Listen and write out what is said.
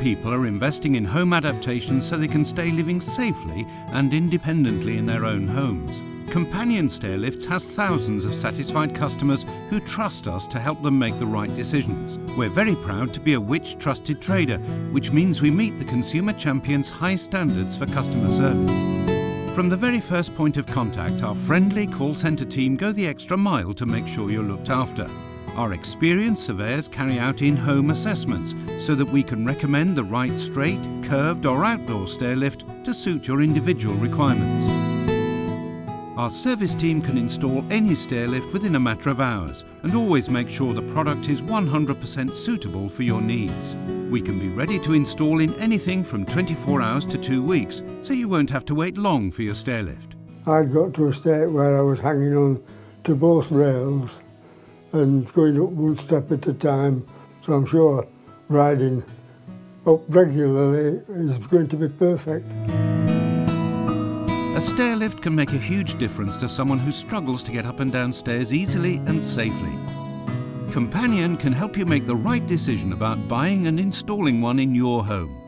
people are investing in home adaptations so they can stay living safely and independently in their own homes. Companion Stairlifts has thousands of satisfied customers who trust us to help them make the right decisions. We're very proud to be a Which trusted trader, which means we meet the Consumer Champion's high standards for customer service. From the very first point of contact, our friendly call centre team go the extra mile to make sure you're looked after. Our experienced surveyors carry out in-home assessments so that we can recommend the right straight, curved or outdoor stairlift to suit your individual requirements. Our service team can install any stairlift within a matter of hours and always make sure the product is 100% suitable for your needs. We can be ready to install in anything from 24 hours to 2 weeks, so you won't have to wait long for your stairlift. I'd got to a state where I was hanging on to both rails and going up one step at a time, so I'm sure riding up regularly is going to be perfect. A stairlift can make a huge difference to someone who struggles to get up and down stairs easily and safely. Companion can help you make the right decision about buying and installing one in your home.